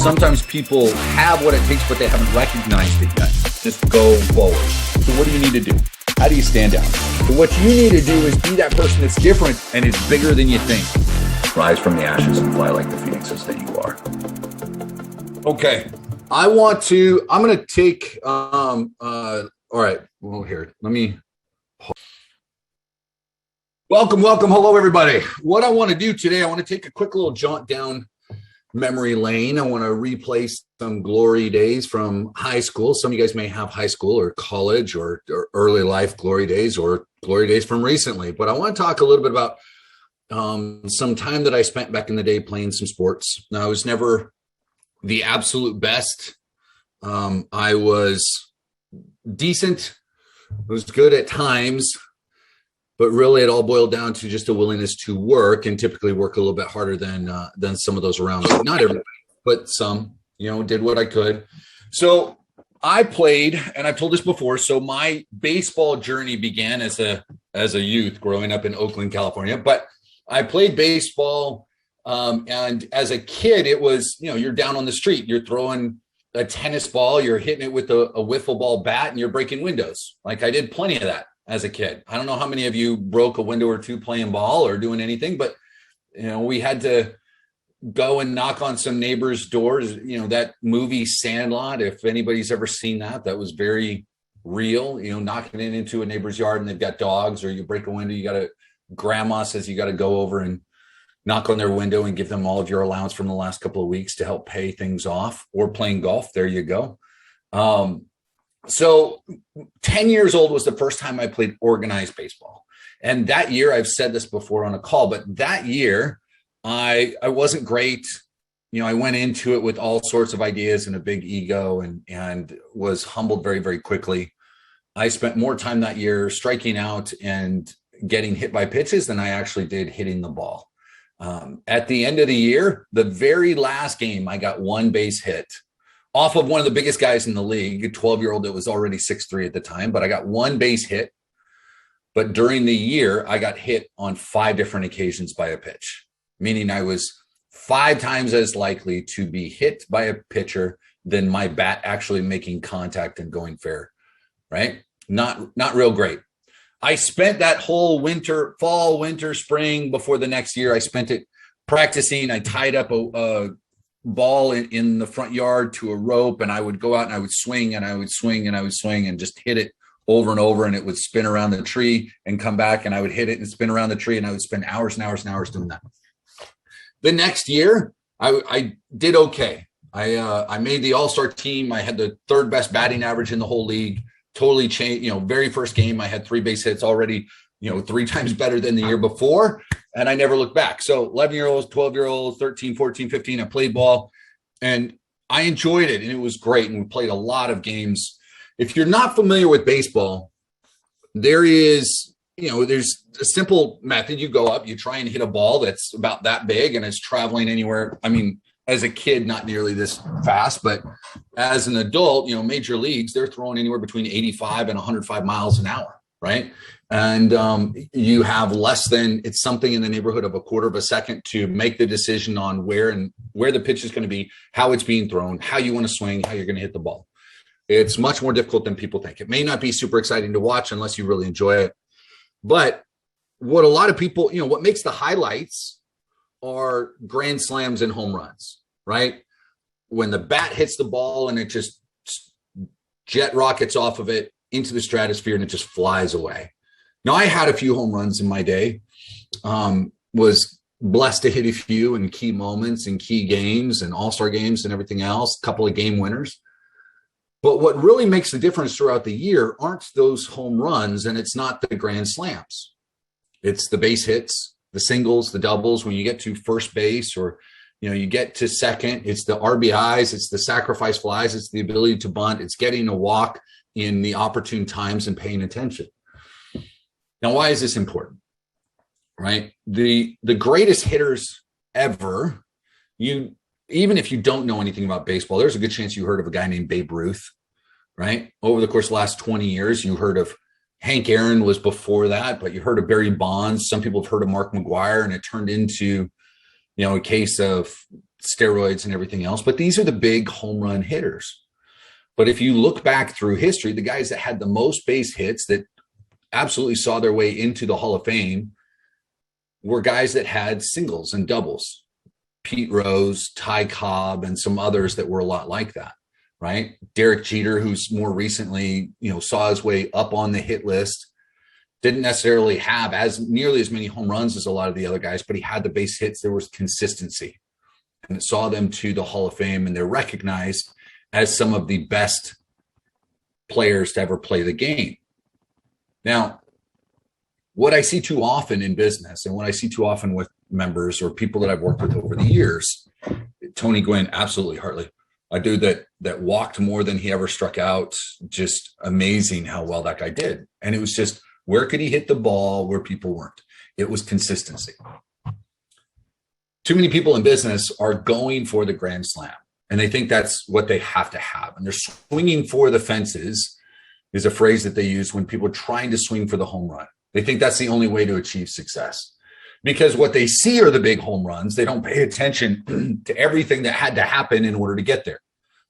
sometimes people have what it takes, but they haven't recognized it yet. Just go forward. So what do you need to do? How do you stand out? So what you need to do is be that person that's different and is bigger than you think. Rise from the ashes and fly like the phoenixes that you are. Okay. I'm going to take, all right. Well, here, let me. Welcome. Hello, everybody. What I want to do today, I want to take a quick little jaunt down memory lane. I want to replay some glory days from high school. Some of you guys may have high school or college or early life glory days or glory days from recently. But I want to talk a little bit about some time that I spent back in the day playing some sports. Now, I was never the absolute best. I was decent. I was good at times. But really, it all boiled down to just a willingness to work, and typically work a little bit harder than some of those around me. Not everybody, but some, did what I could. So I played, and I've told this before. So my baseball journey began as a youth growing up in Oakland, California. But I played baseball, and as a kid, it was, you're down on the street, you're throwing a tennis ball, you're hitting it with a wiffle ball bat, and you're breaking windows. Like I did plenty of that as a kid. I don't know how many of you broke a window or two playing ball or doing anything, but we had to go and knock on some neighbors' doors. That movie Sandlot, if anybody's ever seen that, that was very real. Knocking it into a neighbor's yard and they've got dogs, or you break a window, grandma says you got to go over and knock on their window and give them all of your allowance from the last couple of weeks to help pay things off, or playing golf. There you go. So 10 years old was the first time I played organized baseball. And that year, I've said this before on a call, but that year I wasn't great. I went into it with all sorts of ideas and a big ego, and was humbled very, very quickly. I spent more time that year striking out and getting hit by pitches than I actually did hitting the ball. At the end of the year, the very last game, I got one base hit off of one of the biggest guys in the league, a 12-year-old that was already 6'3" at the time, but I got one base hit. But during the year, I got hit on 5 different occasions by a pitch, meaning I was 5 times as likely to be hit by a pitcher than my bat actually making contact and going fair, right? Not real great. I spent that whole fall, winter, spring before the next year, I spent it practicing. I tied up a ball in the front yard to a rope, and I would go out and I would swing and I would swing and I would swing and just hit it over and over, and it would spin around the tree and come back, and I would hit it and spin around the tree, and I would spend hours and hours and hours doing that. The next year, I did okay. I made the all-star team. I had the 3rd best batting average in the whole league. Totally changed. Very first game, I had 3 base hits already, 3 times better than the year before. And I never looked back. So 11-year-olds, 12-year-olds, 13, 14, 15, I played ball and I enjoyed it. And it was great. And we played a lot of games. If you're not familiar with baseball, there's a simple method. You go up, you try and hit a ball that's about that big and it's traveling anywhere. I mean, as a kid, not nearly this fast, but as an adult, major leagues, they're throwing anywhere between 85 and 105 miles an hour, right? And you have it's something in the neighborhood of a quarter of a second to make the decision on where the pitch is going to be, how it's being thrown, how you want to swing, how you're going to hit the ball. It's much more difficult than people think. It may not be super exciting to watch unless you really enjoy it. But what a lot of people, what makes the highlights are grand slams and home runs, right? When the bat hits the ball and it just jet rockets off of it into the stratosphere and it just flies away. Now, I had a few home runs in my day, was blessed to hit a few in key moments and key games and all-star games and everything else, a couple of game winners. But what really makes the difference throughout the year aren't those home runs, and it's not the grand slams. It's the base hits, the singles, the doubles. When you get to first base or you get to second, it's the RBIs, it's the sacrifice flies, it's the ability to bunt, it's getting a walk in the opportune times and paying attention. Now, why is this important? Right? The greatest hitters ever, even if you don't know anything about baseball, there's a good chance you heard of a guy named Babe Ruth, right? Over the course of the last 20 years, you heard of Hank Aaron was before that, but you heard of Barry Bonds. Some people have heard of Mark McGwire, and it turned into, a case of steroids and everything else, but these are the big home run hitters. But if you look back through history, the guys that had the most base hits that absolutely saw their way into the Hall of Fame were guys that had singles and doubles. Pete Rose, Ty Cobb, and some others that were a lot like that, right? Derek Jeter, who's more recently, saw his way up on the hit list, didn't necessarily have nearly as many home runs as a lot of the other guys, but he had the base hits. There was consistency, and it saw them to the Hall of Fame, and they're recognized as some of the best players to ever play the game. Now, what I see too often in business, and what I see too often with members or people that I've worked with over the years, Tony Gwynn, absolutely, Hartley, a dude that walked more than he ever struck out. Just amazing how well that guy did. And it was just, where could he hit the ball where people weren't? It was consistency. Too many people in business are going for the grand slam, and they think that's what they have to have. And they're swinging for the fences is a phrase that they use when people are trying to swing for the home run. They think that's the only way to achieve success, because what they see are the big home runs. They don't pay attention to everything that had to happen in order to get there.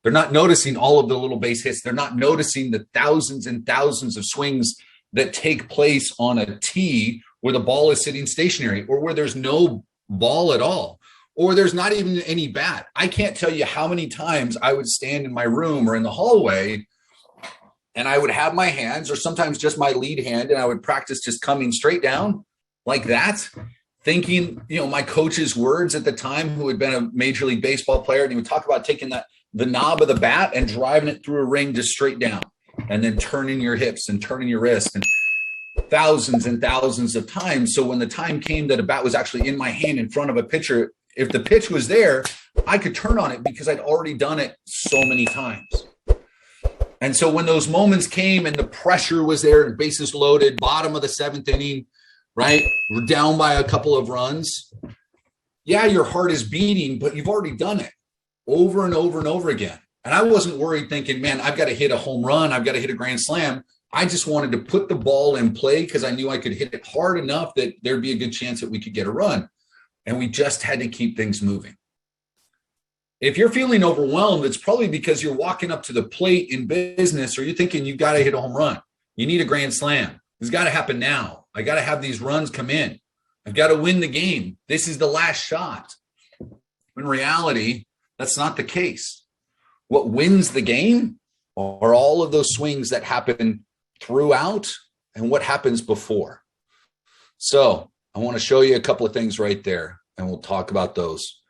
They're not noticing all of the little base hits. They're not noticing the thousands and thousands of swings that take place on a tee where the ball is sitting stationary, or where there's no ball at all, or there's not even any bat. I can't tell you how many times I would stand in my room or in the hallway, and I would have my hands, or sometimes just my lead hand, and I would practice just coming straight down like that, thinking, my coach's words at the time, who had been a Major League Baseball player, and he would talk about taking the knob of the bat and driving it through a ring just straight down, and then turning your hips and turning your wrist, and thousands and thousands of times. So when the time came that a bat was actually in my hand in front of a pitcher, if the pitch was there, I could turn on it because I'd already done it so many times. And so when those moments came and the pressure was there and bases loaded, bottom of the seventh inning, right? We're down by a couple of runs. Yeah, your heart is beating, but you've already done it over and over and over again. And I wasn't worried thinking, man, I've got to hit a home run. I've got to hit a grand slam. I just wanted to put the ball in play because I knew I could hit it hard enough that there'd be a good chance that we could get a run. And we just had to keep things moving. If you're feeling overwhelmed, it's probably because you're walking up to the plate in business, or you're thinking you've got to hit a home run. You need a grand slam. It's got to happen now. I got to have these runs come in. I've got to win the game. This is the last shot. In reality, that's not the case. What wins the game are all of those swings that happen throughout and what happens before. So I want to show you a couple of things right there, and we'll talk about those.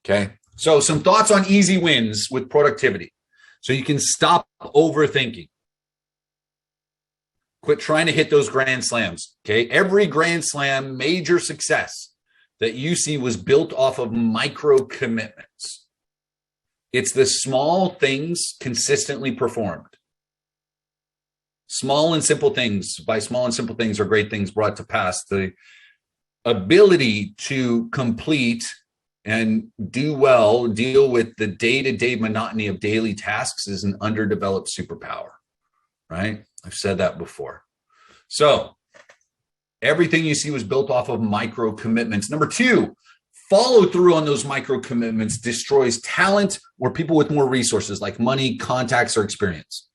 Okay. So some thoughts on easy wins with productivity, so you can stop overthinking. Quit trying to hit those grand slams. Okay. Every grand slam major success that you see was built off of micro commitments. It's the small things consistently performed. Small and simple things, by small and simple things, are great things brought to pass. The ability to complete and do well, deal with the day-to-day monotony of daily tasks is an underdeveloped superpower, right? I've said that before. So everything you see was built off of micro commitments. Number two, follow through on those micro commitments destroys talent or people with more resources like money, contacts, or experience.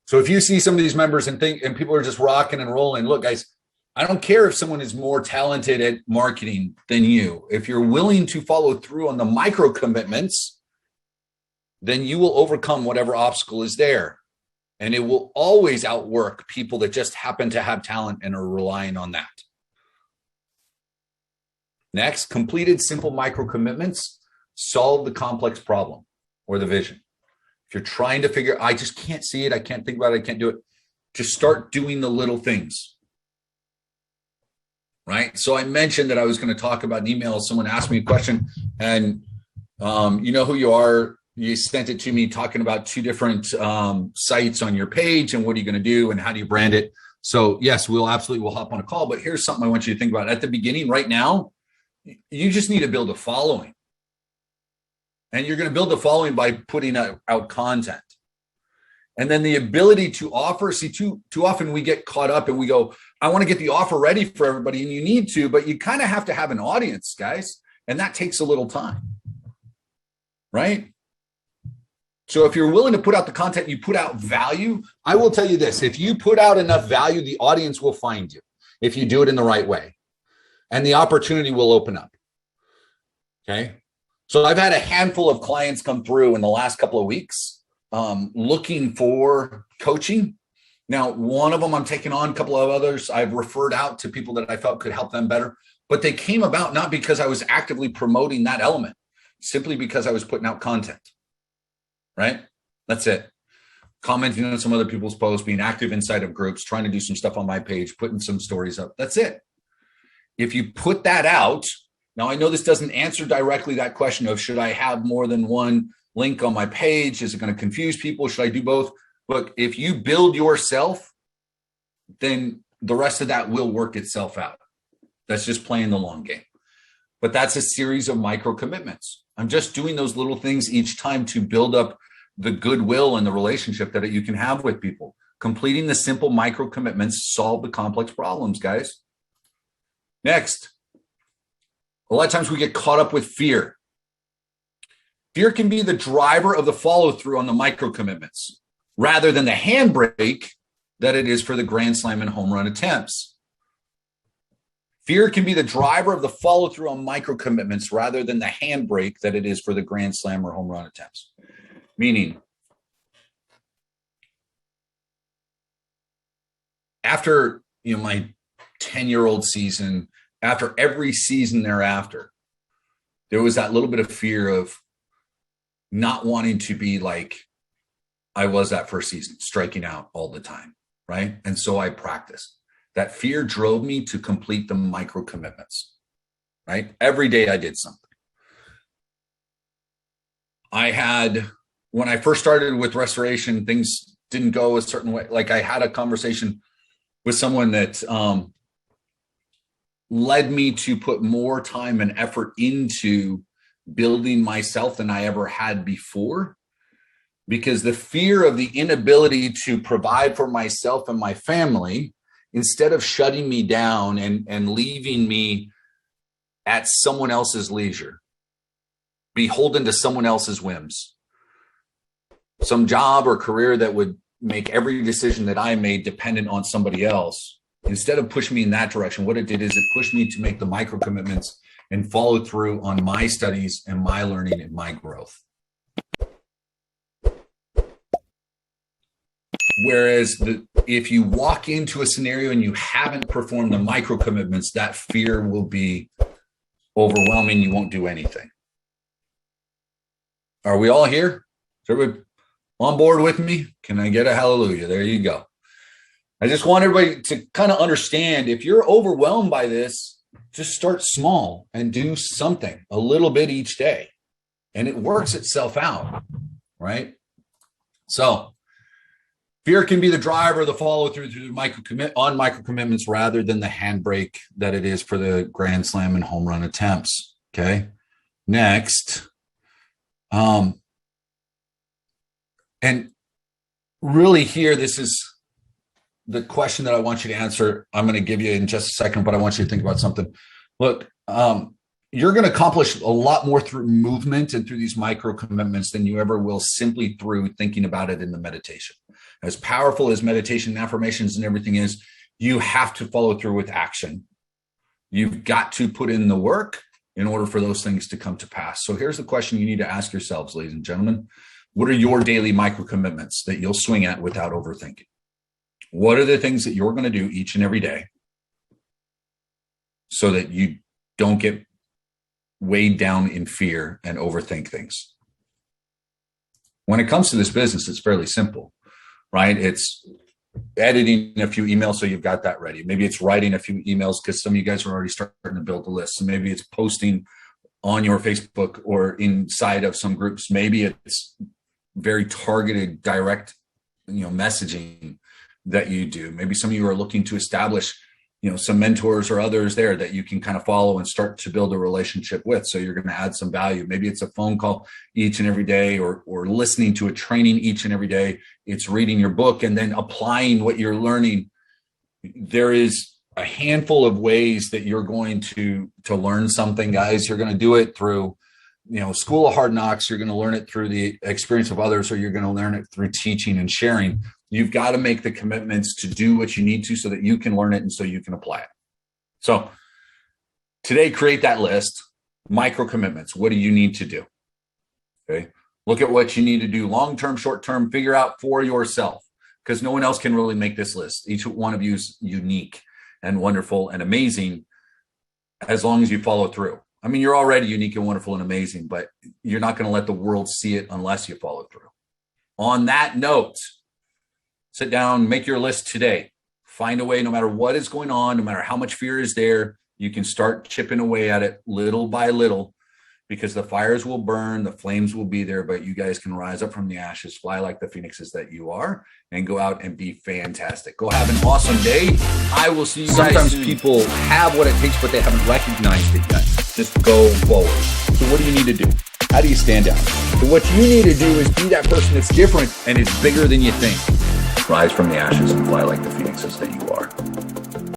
So if you see some of these members and people are just rocking and rolling, look, guys, I don't care if someone is more talented at marketing than you. If you're willing to follow through on the micro commitments, then you will overcome whatever obstacle is there. And it will always outwork people that just happen to have talent and are relying on that. Next, completed simple micro commitments solve the complex problem or the vision. If you're trying to figure, I just can't see it, I can't think about it, I can't do it, just start doing the little things. Right? So I mentioned that I was going to talk about an email. Someone asked me a question, and you know who you are. You sent it to me talking about two different sites on your page, and what are you going to do, and how do you brand it? So yes, we'll hop on a call, but here's something I want you to think about. At the beginning, right now, you just need to build a following. And you're going to build a following by putting out content. And then the ability to offer, see, too often we get caught up and we go, I want to get the offer ready for everybody, and you need to, but you kind of have to have an audience, guys. And that takes a little time. right? So if you're willing to put out the content, you put out value. I will tell you this, if you put out enough value, the audience will find you if you do it in the right way, and the opportunity will open up. Okay. So I've had a handful of clients come through in the last couple of weeks looking for coaching. Now, one of them I'm taking on, a couple of others I've referred out to people that I felt could help them better, but they came about not because I was actively promoting that element, simply because I was putting out content, right? That's it. Commenting on some other people's posts, being active inside of groups, trying to do some stuff on my page, putting some stories up. That's it. If you put that out, now I know this doesn't answer directly that question of should I have more than one link on my page? Is it going to confuse people? Should I do both? Look, if you build yourself, then the rest of that will work itself out. That's just playing the long game. But that's a series of micro commitments. I'm just doing those little things each time to build up the goodwill and the relationship that you can have with people. Completing the simple micro commitments solve the complex problems, guys. Next, a lot of times we get caught up with fear. Fear can be the driver of the follow-through on the micro commitments rather than the handbrake that it is for the grand slam and home run attempts. Fear can be the driver of the follow-through on micro commitments rather than the handbrake that it is for the grand slam or home run attempts. Meaning, after my 10-year-old season, after every season thereafter, there was that little bit of fear of not wanting to be like I was that first season, striking out all the time, right? And so I practiced. That fear drove me to complete the micro commitments, right? Every day I did something. When I first started with restoration, things didn't go a certain way. Like I had a conversation with someone that led me to put more time and effort into building myself than I ever had before, because the fear of the inability to provide for myself and my family, instead of shutting me down and leaving me at someone else's leisure, beholden to someone else's whims, some job or career that would make every decision that I made dependent on somebody else, instead of pushing me in that direction, what it did is it pushed me to make the micro commitments and follow through on my studies and my learning and my growth. Whereas if you walk into a scenario and you haven't performed the micro commitments, that fear will be overwhelming. You won't do anything. Are we all here? Is everybody on board with me? Can I get a hallelujah? There you go. I just want everybody to kind of understand, if you're overwhelmed by this, just start small and do something a little bit each day, and it works itself out, right? So fear can be the driver of the follow through micro commitments rather than the handbrake that it is for the grand slam and home run attempts. Okay. Next. And really here, this is the question that I want you to answer. I'm going to give you in just a second, but I want you to think about something. Look, you're going to accomplish a lot more through movement and through these micro commitments than you ever will simply through thinking about it in the meditation. As powerful as meditation and affirmations and everything is, you have to follow through with action. You've got to put in the work in order for those things to come to pass. So here's the question you need to ask yourselves, ladies and gentlemen. What are your daily micro commitments that you'll swing at without overthinking? What are the things that you're going to do each and every day so that you don't get weighed down in fear and overthink things? When it comes to this business, it's fairly simple, right? It's editing a few emails so you've got that ready. Maybe it's writing a few emails because some of you guys are already starting to build a list. So maybe it's posting on your Facebook or inside of some groups. Maybe it's very targeted, direct, messaging that you do. Maybe some of you are looking to establish, some mentors or others there that you can kind of follow and start to build a relationship with. So you're going to add some value. Maybe it's a phone call each and every day, or listening to a training each and every day. It's reading your book and then applying what you're learning. There is a handful of ways that you're going to learn something, guys. You're going to do it through School of Hard Knocks. You're going to learn it through the experience of others, or you're going to learn it through teaching and sharing. You've got to make the commitments to do what you need to so that you can learn it and so you can apply it. So today, create that list. Micro commitments. What do you need to do? Okay. Look at what you need to do long-term, short-term, figure out for yourself, because no one else can really make this list. Each one of you is unique and wonderful and amazing as long as you follow through. I mean, you're already unique and wonderful and amazing, but you're not going to let the world see it unless you follow through. On that note, sit down, make your list today. Find a way, no matter what is going on, no matter how much fear is there, you can start chipping away at it little by little, because the fires will burn, the flames will be there, but you guys can rise up from the ashes, fly like the phoenixes that you are, and go out and be fantastic. Go have an awesome day. I will see you guys soon. Sometimes people have what it takes, but they haven't recognized it yet. Just go forward. So what do you need to do? How do you stand out? So what you need to do is be that person that's different and is bigger than you think. Rise from the ashes and fly like the phoenixes that you are.